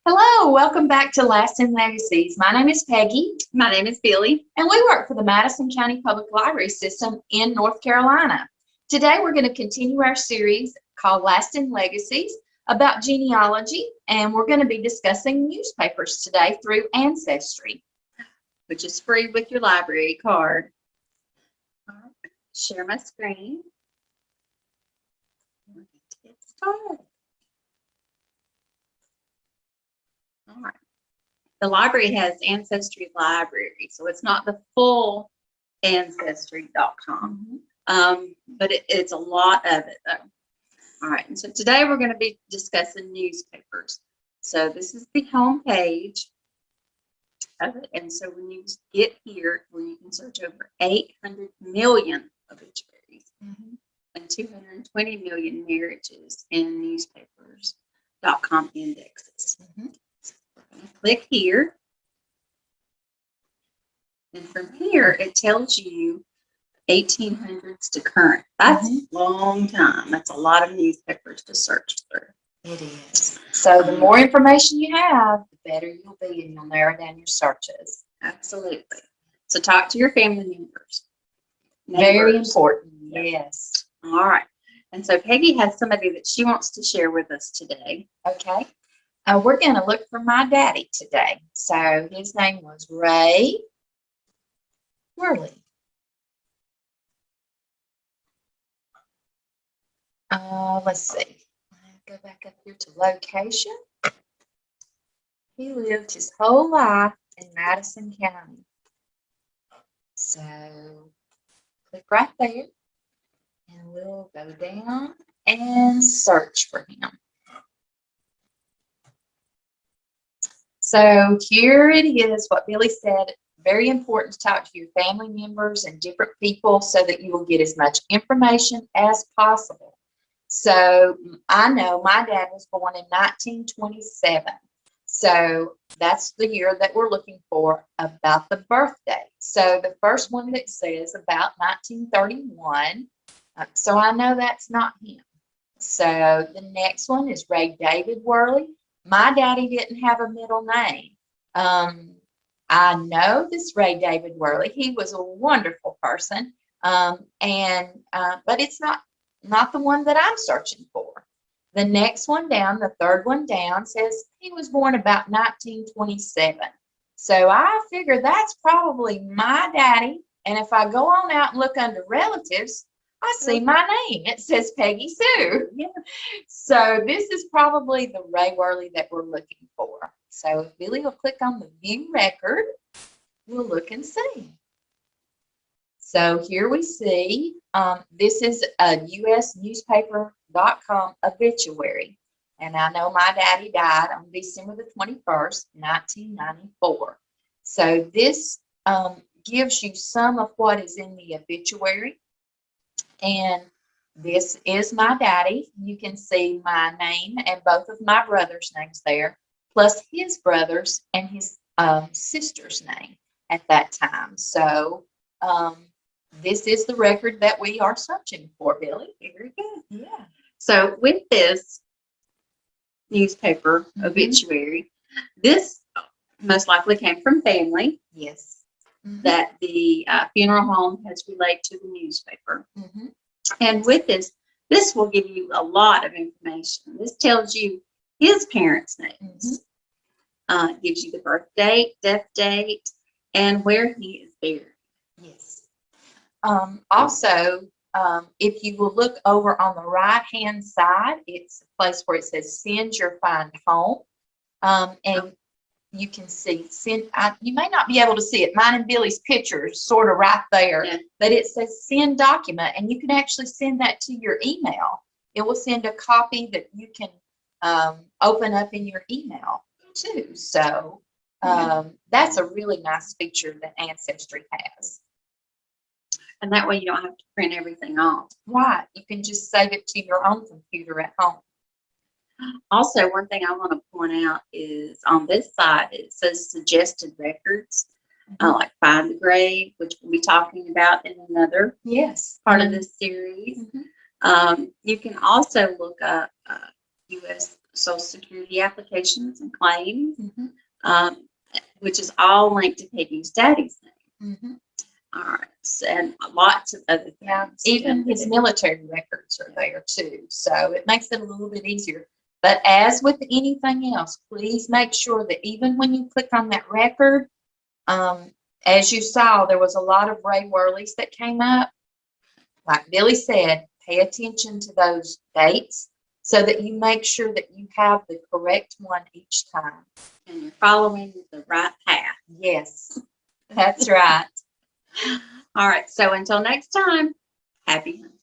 Hello, welcome back to Last in Legacies. My name is Peggy. My name is Billy. And we work for the Madison County Public Library System in North Carolina. Today we're going to continue our series called Last in Legacies about genealogy, and we're going to be discussing newspapers today through Ancestry, Which is free with your library card. Share my screen. Get started. All right. The library has Ancestry Library, so it's not the full Ancestry.com, but it's a lot of it, though. All right, and so today we're going to be discussing newspapers. So this is the home page of it, and so when you get here, where you can search over 800 million obituaries and 220 million marriages in newspapers.com indexes. Click here, and from here it tells you 1800s to current. That's a long time. That's a lot of newspapers to search through. It is. So the more information you have, the better you'll be, and you'll narrow down your searches. Absolutely. So talk to your family members. Very important. Yes. All right. And so Peggy has somebody that she wants to share with us today. Okay. We're going to look for my daddy today. So his name was Ray Worley. Let's see. Go back up here to location. He lived his whole life in Madison County. So click right there, and we'll go down and search for him. So here it is, what Billy said, very important to talk to your family members and different people so that you will get as much information as possible. So I know my dad was born in 1927. So that's the year that we're looking for about the birthday. So the first one that says about 1931. So I know that's not him. So the next one is Ray David Worley. My daddy didn't have a middle name. I know this Ray David Worley. He was a wonderful person, but it's not the one that I'm searching for. The next one down, the third one down, says he was born about 1927. So I figure that's probably my daddy. And if I go on out and look under relatives, I see my name. It says Peggy Sue. Yeah. So this is probably the Ray Worley that we're looking for. So if Billy will click on the view record, we'll look and see. So here we see, this is a usnewspaper.com obituary. And I know my daddy died on December the 21st, 1994. So this gives you some of what is in the obituary. And this is my daddy. You can see my name and both of my brothers' names there, plus his brothers and his sister's name at that time. So this is the record that we are searching for, Billy. Very good. Yeah. So with this newspaper obituary, this most likely came from family. Yes. That the funeral home has relayed to the newspaper. And with this will give you a lot of information. This tells you his parents' names, gives you the birth date, death date, and where he is buried. Yes. Also, if you will look over on the right-hand side, it's a place where it says send your find home. And you can see, you may not be able to see it. Mine and Billy's picture is sort of right there, but it says send document, and you can actually send that to your email. It will send a copy that you can open up in your email too. So that's a really nice feature that Ancestry has. And that way you don't have to print everything off. Right. You can just save it to your own computer at home. Also, one thing I want to point out is on this side, it says suggested records, like Find the Grave, which we'll be talking about in another part of this series. You can also look up U.S. Social Security applications and claims, Mhm. which is all linked to Peggy's daddy's name. Mhm. All right, so, and lots of other things. Yeah, even his military records are there too, so it makes it a little bit easier. But as with anything else, please make sure that even when you click on that record, as you saw, there was a lot of Ray Worleys that came up. Like Billy said, pay attention to those dates so that you make sure that you have the correct one each time. And you're following the right path. Yes, that's right. All right, so until next time, happy hunting.